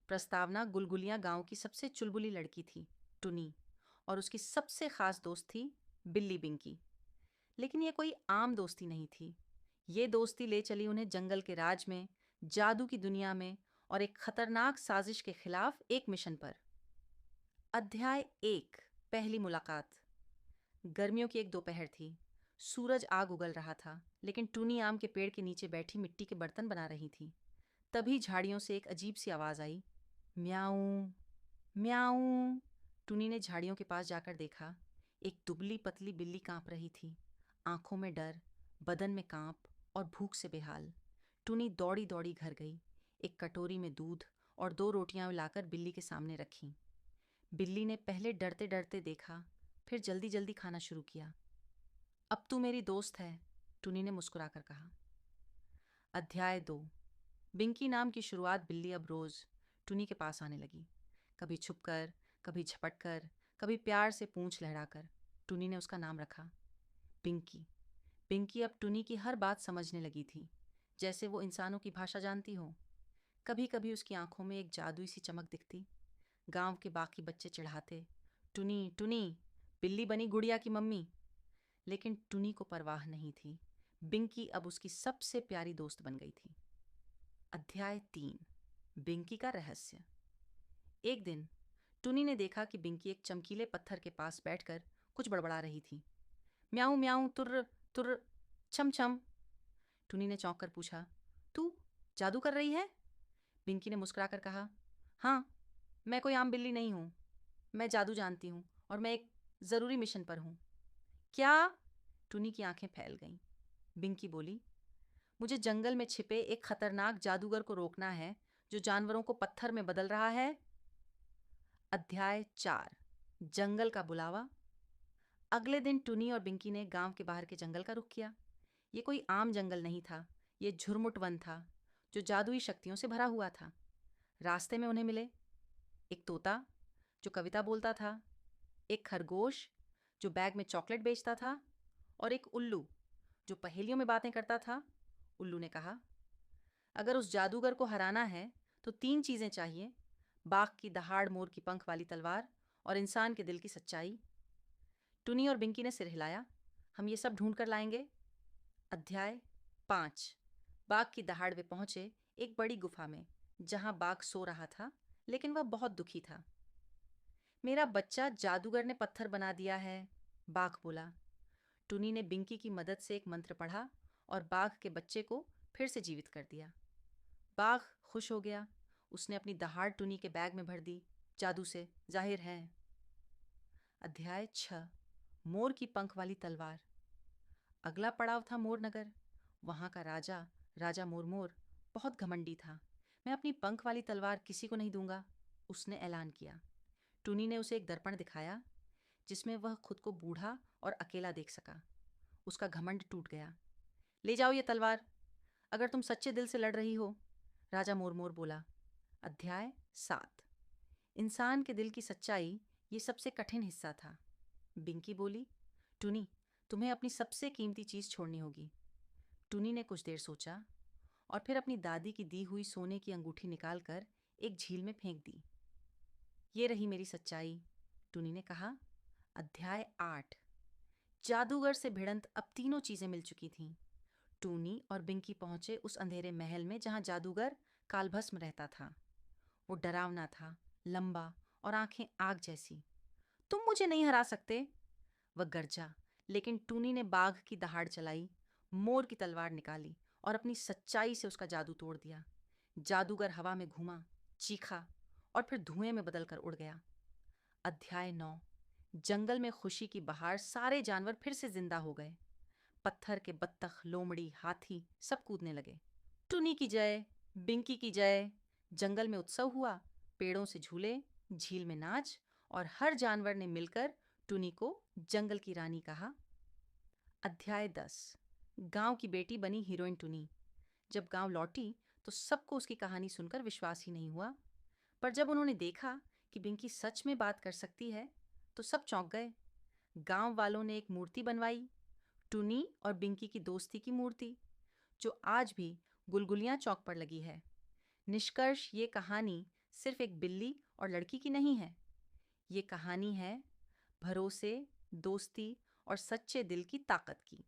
प्रस्तावना गुलगुलिया गांव की सबसे चुलबुली लड़की थी, टुनी, और उसकी सबसे खास दोस्त थी बिल्ली बिंकी। लेकिन ये कोई आम दोस्ती नहीं थी। ये दोस्ती ले चली उन्हें जंगल के राज में, जादू की दुनिया में और एक खतरनाक साजिश के खिलाफ एक मिशन पर। अध्याय 1। पहली मुलाकात। गर्मियों की एक दोपहर थी। सूरज आग उगल रहा था, लेकिन टूनी आम के पेड़ के नीचे बैठी मिट्टी के बर्तन बना रही थी। तभी झाड़ियों से एक अजीब सी आवाज आई, म्याऊं म्याऊं। टूनी ने झाड़ियों के पास जाकर देखा। एक दुबली पतली बिल्ली कांप रही थी, आंखों में डर, बदन में कांप और भूख से बेहाल। टूनी दौड़ी दौड़ी घर गई। एक कटोरी में दूध और 2 रोटियां लाकर बिल्ली के सामने रखीं। बिल्ली ने पहले डरते डरते देखा, फिर जल्दी जल्दी खाना शुरू किया। अब तू मेरी दोस्त है, टूनी ने मुस्कुराकर कहा। अध्याय 2। बिंकी नाम की शुरुआत बिल्ली अब रोज टूनी के पास आने लगी। कभी छुपकर, कभी झपटकर, कभी प्यार से पूंछ लहराकर। टूनी ने उसका नाम रखा पिंकी। पिंकी अब टूनी की हर बात समझने लगी थी, जैसे वो इंसानों की भाषा जानती हो। कभी कभी उसकी आंखों में एक जादुई सी चमक दिखती। गांव के बाकी बच्चे चिढ़ाते, टुनी टुनी, बिल्ली बनी गुड़िया की मम्मी। लेकिन टुनी को परवाह नहीं थी। बिंकी अब उसकी सबसे प्यारी दोस्त बन गई थी। अध्याय 3। बिंकी का रहस्य। एक दिन टुनी ने देखा कि बिंकी एक चमकीले पत्थर के पास बैठकर कुछ बड़बड़ा रही थी। म्याऊं म्याऊं, तुर्र तुर्र, छम छम। टुनी ने चौंक कर पूछा, तू जादू कर रही है? बिंकी ने मुस्कुराकर कहा, हाँ, मैं कोई आम बिल्ली नहीं हूँ। मैं जादू जानती हूँ और मैं एक ज़रूरी मिशन पर हूँ। क्या? टुनी की आंखें फैल गईं। बिंकी बोली, मुझे जंगल में छिपे एक खतरनाक जादूगर को रोकना है जो जानवरों को पत्थर में बदल रहा है। अध्याय 4। जंगल का बुलावा। अगले दिन टुनी और बिंकी ने गांव के बाहर के जंगल का रुख किया। ये कोई आम जंगल नहीं था, ये झुरमुट वन था, जो जादुई शक्तियों से भरा हुआ था। रास्ते में उन्हें मिले एक तोता जो कविता बोलता था, एक खरगोश जो बैग में चॉकलेट बेचता था, और एक उल्लू जो पहेलियों में बातें करता था। उल्लू ने कहा, अगर उस जादूगर को हराना है तो 3 चीजें चाहिए, बाघ की दहाड़, मोर की पंख वाली तलवार और इंसान के दिल की सच्चाई। टुनी और बिंकी ने सिर हिलाया, हम ये सब ढूंढ कर लाएंगे। अध्याय 5। बाघ की दहाड़ वे पहुंचे एक बड़ी गुफा में, जहां बाघ सो रहा था, लेकिन वह बहुत दुखी था। मेरा बच्चा जादूगर ने पत्थर बना दिया है, बाघ बोला। टुनी ने बिंकी की मदद से एक मंत्र पढ़ा और बाघ के बच्चे को फिर से जीवित कर दिया। बाघ खुश हो गया। उसने अपनी दहाड़ टुनी के बैग में भर दी, जादू से, जाहिर है। अध्याय 6। मोर की पंख वाली तलवार। अगला पड़ाव था मोरनगर। वहां का राजा, राजा मोरमोर, बहुत घमंडी था। मैं अपनी पंख वाली तलवार किसी को नहीं दूंगा, उसने ऐलान किया। टुनी ने उसे एक दर्पण दिखाया, जिसमें वह खुद को बूढ़ा और अकेला देख सका। उसका घमंड टूट गया। ले जाओ ये तलवार, अगर तुम सच्चे दिल से लड़ रही हो, राजा मोरमोर बोला। अध्याय 7। इंसान के दिल की सच्चाई, ये सबसे कठिन हिस्सा था। बिंकी बोली, टुनी, तुम्हें अपनी सबसे कीमती चीज छोड़नी होगी। टुनी ने कुछ देर सोचा और फिर अपनी दादी की दी हुई सोने की अंगूठी निकालकर एक झील में फेंक दी। ये रही मेरी सच्चाई, टुनी ने कहा। अध्याय 8। जादूगर से भिड़ंत। अब तीनों चीजें मिल चुकी थीं। टूनी और बिंकी पहुंचे उस अंधेरे महल में जहां जादूगर कालभस्म रहता था। वो डरावना था, लंबा और आंखें आग जैसी। तुम मुझे नहीं हरा सकते, वह गरजा। लेकिन टूनी ने बाघ की दहाड़ चलाई, मोर की तलवार निकाली और अपनी सच्चाई से उसका जादू तोड़ दिया। जादूगर हवा में घूमा, चीखा और फिर धुएं में बदलकर उड़ गया। अध्याय 9। जंगल में खुशी की बहार। सारे जानवर फिर से जिंदा हो गए। पत्थर के बत्तख, लोमड़ी, हाथी सब कूदने लगे। टुनी की जय, बिंकी की जय। जंगल में उत्सव हुआ, पेड़ों से झूले, झील में नाच, और हर जानवर ने मिलकर टुनी को जंगल की रानी कहा। अध्याय 10। गांव की बेटी बनी हीरोइन टुनी। जब गांव लौटी तो सबको उसकी कहानी सुनकर विश्वास ही नहीं हुआ। पर जब उन्होंने देखा कि बिंकी सच में बात कर सकती है, तो सब चौंक गए। गांव वालों ने एक मूर्ति बनवाई, टुनी और बिंकी की दोस्ती की मूर्ति, जो आज भी गुलगुलियां चौक पर लगी है। निष्कर्ष, ये कहानी सिर्फ एक बिल्ली और लड़की की नहीं है। ये कहानी है भरोसे, दोस्ती और सच्चे दिल की ताकत की।